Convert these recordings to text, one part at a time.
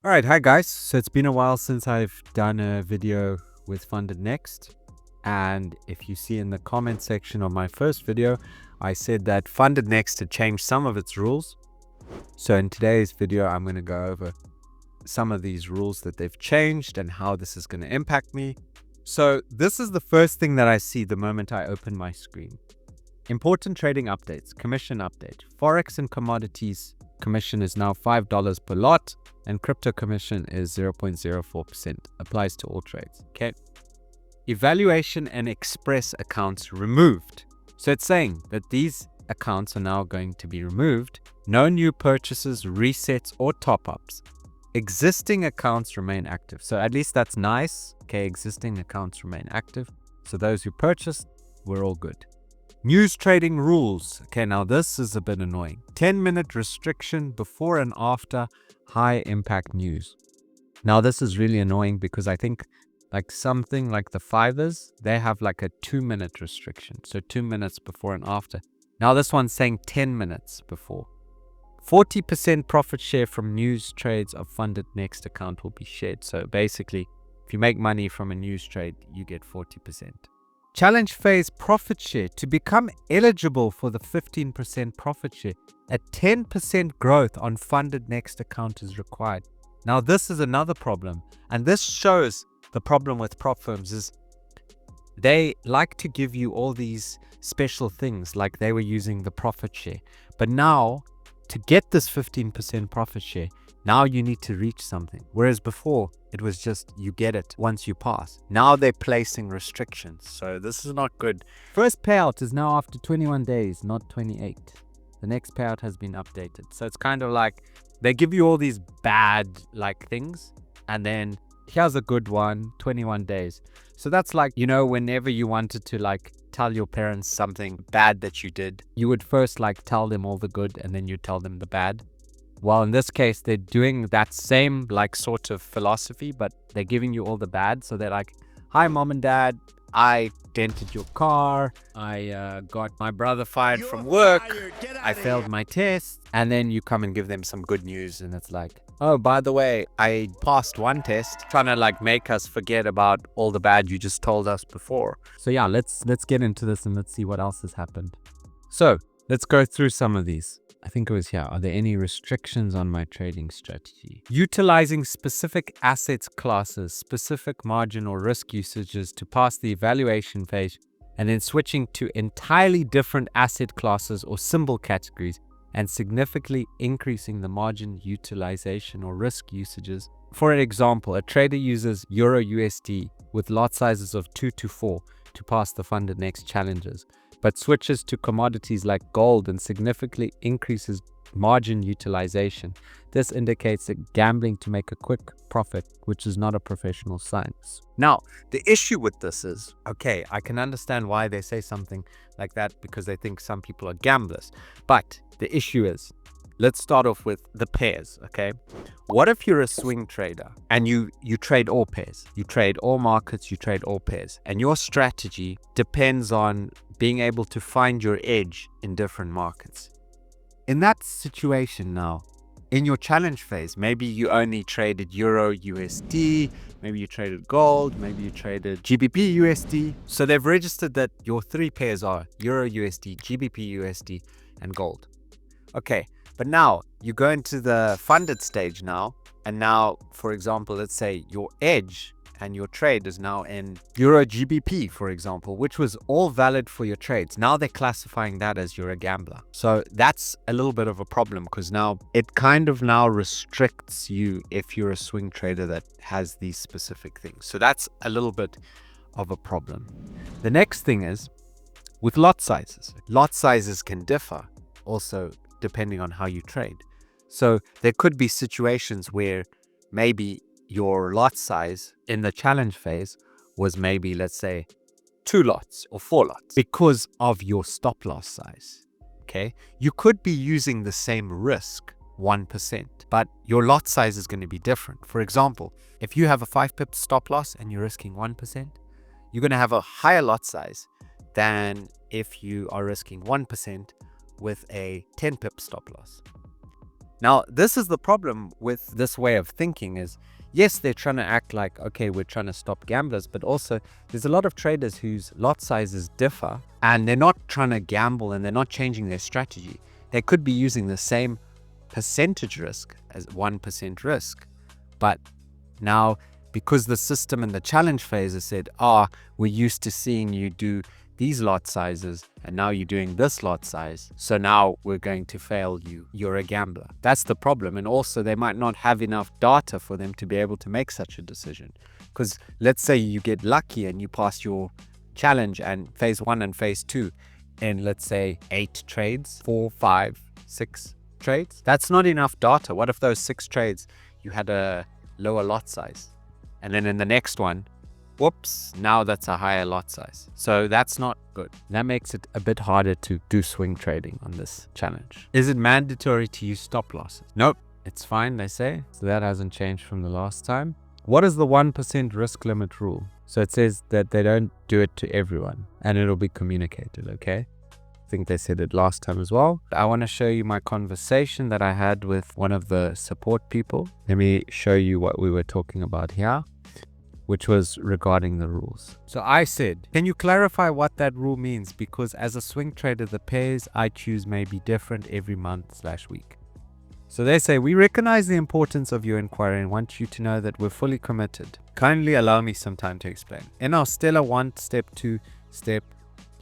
All right, hi guys. So it's been a while since I've done a video with FundedNext. And if you see in the comment section of my first video, I said that FundedNext had changed some of its rules. So in today's video, I'm going to go over some of these rules that they've changed and how this is going to impact me. So this is the first thing that I see the moment I open my screen. Important trading updates, commission update. Forex and commodities commission is now $5 per lot, and crypto commission is 0.04%. Applies to all trades. Okay. Evaluation and express accounts removed. So it's saying that these accounts are now going to be removed. No new purchases, resets, or top-ups. Existing accounts remain active. So at least that's nice. Okay, existing accounts remain active. So those who purchased, we're all good. News trading rules. Okay, now this is a bit annoying. 10-minute restriction before and after high impact news. Now this is really annoying because I think like something like the Fivers, they have like a 2-minute restriction. So 2 minutes before and after. Now this one's saying 10 minutes before. 40% profit share from news trades of FundedNext account will be shared. So basically, if you make money from a news trade, you get 40%. Challenge phase profit share. To become eligible for the 15% profit share, a 10% growth on FundedNext account is required. Now, this is another problem, and this shows the problem with prop firms is they like to give you all these special things like they were using the profit share. But now, to get this 15% profit share, now you need to reach something. Whereas before, it was just you get it once you pass. Now they're placing restrictions. So this is not good. First payout is now after 21 days, not 28. The next payout has been updated. So it's kind of like they give you all these bad like things. And then here's a good one, 21 days. So that's like, whenever you wanted to like tell your parents something bad that you did, you would first like tell them all the good and then you tell them the bad. Well, in this case, they're doing that same like sort of philosophy, but they're giving you all the bad. So they're like, hi, mom and dad, I dented your car. I got my brother fired from work. I failed my test. And then you come and give them some good news. And it's like, oh, by the way, I passed one test, trying to like make us forget about all the bad you just told us before. So yeah, let's get into this and let's see what else has happened. So let's go through some of these. I think it was here. Are there any restrictions on my trading strategy? Utilizing specific assets classes, specific margin or risk usages to pass the evaluation phase, and then switching to entirely different asset classes or symbol categories, and significantly increasing the margin utilization or risk usages. For example, a trader uses Euro USD with lot sizes of 2 to 4 to pass the FundedNext challenges, but switches to commodities like gold and significantly increases margin utilization. This indicates that gambling to make a quick profit, which is not a professional science. Now, the issue with this is, okay, I can understand why they say something like that because they think some people are gamblers. But the issue is, let's start off with the pairs, okay? What if you're a swing trader and you trade all pairs? You trade all markets, you trade all pairs. And your strategy depends on being able to find your edge in different markets. In that situation now, in your challenge phase, maybe you only traded Euro USD, maybe you traded gold, maybe you traded GBP USD. So they've registered that your 3 pairs are Euro USD, GBP USD, and gold. Okay, but now you go into the funded stage now, and now, for example, let's say your edge and your trade is now in Euro GBP, for example, which was all valid for your trades. Now they're classifying that as you're a gambler. So that's a little bit of a problem because now it kind of now restricts you if you're a swing trader that has these specific things. So that's a little bit of a problem. The next thing is with lot sizes. Lot sizes can differ also depending on how you trade. So there could be situations where maybe your lot size in the challenge phase was maybe, let's say, 2 lots or 4 lots because of your stop loss size. Okay, you could be using the same risk 1%, but your lot size is going to be different. For example, if you have a 5 pip stop loss and you're risking 1%, you're going to have a higher lot size than if you are risking 1% with a 10 pip stop loss. Now, this is the problem with this way of thinking is, yes, they're trying to act like, okay, we're trying to stop gamblers, but also there's a lot of traders whose lot sizes differ and they're not trying to gamble and they're not changing their strategy. They could be using the same percentage risk as 1% risk. But now, because the system in the challenge phase has said, we're used to seeing you do these lot sizes and now you're doing this lot size, so now we're going to fail you. You're a gambler. That's the problem. And also they might not have enough data for them to be able to make such a decision. Because let's say you get lucky and you pass your challenge and phase 1 and phase 2 in, let's say, 8 trades, 4, 5, 6 trades. That's not enough data. What if those 6 trades you had a lower lot size, and then in the next one, whoops, now that's a higher lot size? So that's not good. That makes it a bit harder to do swing trading on this challenge. Is it mandatory to use stop losses? Nope, it's fine, they say. So that hasn't changed from the last time. What is the 1% risk limit rule? So it says that they don't do it to everyone and it'll be communicated, okay? I think they said it last time as well. I want to show you my conversation that I had with one of the support people. Let me show you what we were talking about here, which was regarding the rules. So I said, can you clarify what that rule means? Because as a swing trader, the pairs I choose may be different every month/week. So they say, we recognize the importance of your inquiry and want you to know that we're fully committed. Kindly allow me some time to explain. In our Stellar 1 Step 2 step,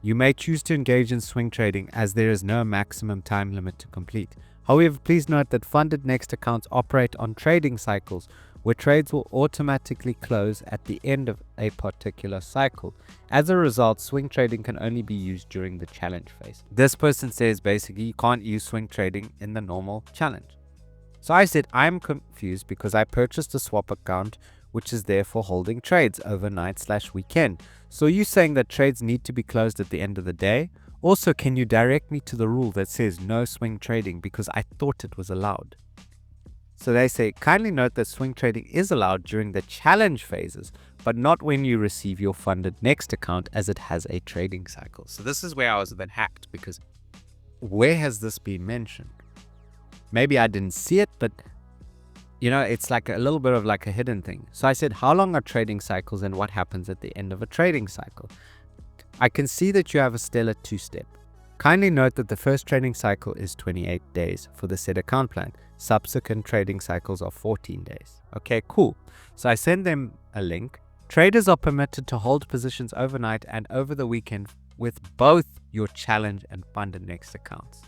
you may choose to engage in swing trading as there is no maximum time limit to complete. However, please note that FundedNext accounts operate on trading cycles where trades will automatically close at the end of a particular cycle. As a result, swing trading can only be used during the challenge phase. This person says basically you can't use swing trading in the normal challenge. So I said, I'm confused because I purchased a swap account which is there for holding trades overnight/weekend. So are you saying that trades need to be closed at the end of the day? Also, can you direct me to the rule that says no swing trading, because I thought it was allowed? So they say, kindly note that swing trading is allowed during the challenge phases, but not when you receive your FundedNext account, as it has a trading cycle. So this is where I was a bit hacked, because where has this been mentioned? Maybe I didn't see it, but you know, it's like a little bit of like a hidden thing. So I said, how long are trading cycles and what happens at the end of a trading cycle? I can see that you have a Stellar 2 step. Kindly note that the first trading cycle is 28 days for the said account plan. Subsequent trading cycles are 14 days. Okay, cool. So I send them a link. Traders are permitted to hold positions overnight and over the weekend with both your challenge and FundedNext accounts.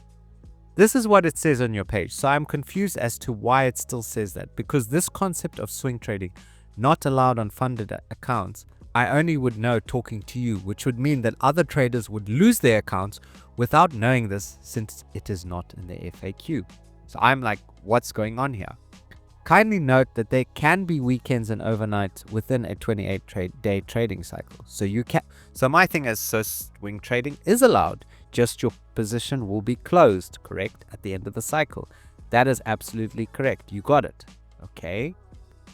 This is what it says on your page. So I'm confused as to why it still says that, because this concept of swing trading not allowed on funded accounts, I only would know talking to you, which would mean that other traders would lose their accounts without knowing this, since it is not in the FAQ. So I'm like, what's going on here? Kindly note that there can be weekends and overnights within a 28-day trading cycle. So you can. So my thing is, so swing trading is allowed, just your position will be closed, correct, at the end of the cycle. That is absolutely correct. You got it. Okay.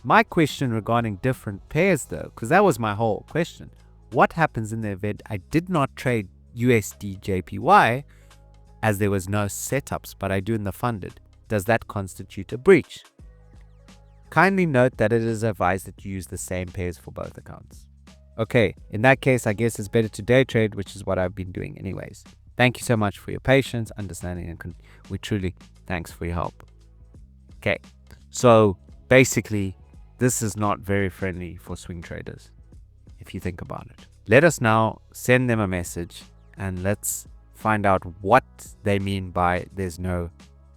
My question regarding different pairs though, because that was my whole question. What happens in the event I did not trade USD JPY as there was no setups, but I do in the funded? Does that constitute a breach? Kindly note that it is advised that you use the same pairs for both accounts. Okay, in that case, I guess it's better to day trade, which is what I've been doing anyways. Thank you so much for your patience, understanding, and we truly thanks for your help. Okay, so basically, this is not very friendly for swing traders, if you think about it. Let us now send them a message and let's find out what they mean by there's no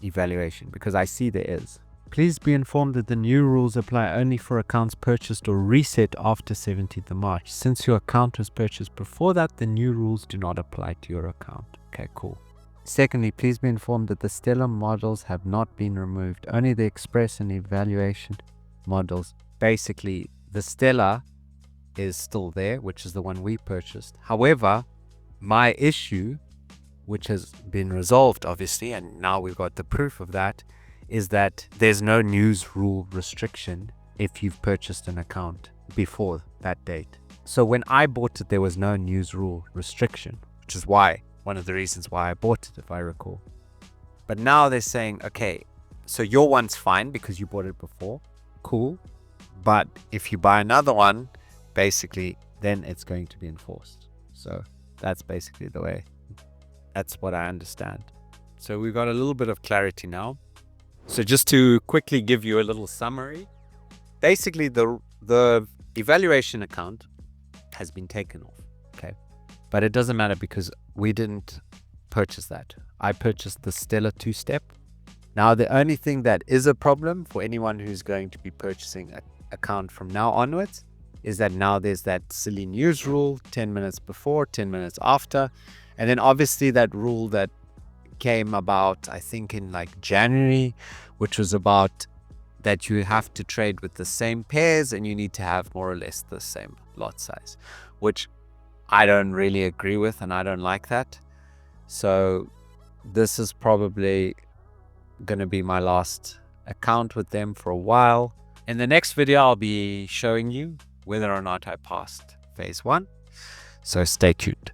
evaluation, because I see there is. Please be informed that the new rules apply only for accounts purchased or reset after 17th of March. Since your account was purchased before that, the new rules do not apply to your account. Okay, cool. Secondly, please be informed that the Stellar models have not been removed. Only the Express and Evaluation models. Basically, the Stellar is still there, which is the one we purchased. However, my issue, which has been resolved obviously, and now we've got the proof of that, is that there's no news rule restriction if you've purchased an account before that date. So when I bought it, there was no news rule restriction, which is why, one of the reasons why I bought it, if I recall. But now they're saying, okay, So your one's fine because you bought it before. Cool. But if you buy another one, basically, then it's going to be enforced. So that's basically the way. That's what I understand. So we've got a little bit of clarity now. So just to quickly give you a little summary, basically the evaluation account has been taken off. Okay. But it doesn't matter because we didn't purchase that. I purchased the Stellar 2-step. Now, the only thing that is a problem for anyone who's going to be purchasing an account from now onwards is that now there's that silly news rule, 10 minutes before, 10 minutes after. And then obviously that rule that came about, I think in like January, which was about that you have to trade with the same pairs and you need to have more or less the same lot size, which I don't really agree with, and I don't like that. So this is probably going to be my last account with them for a while. In the next video, I'll be showing you whether or not I passed phase 1. So stay tuned.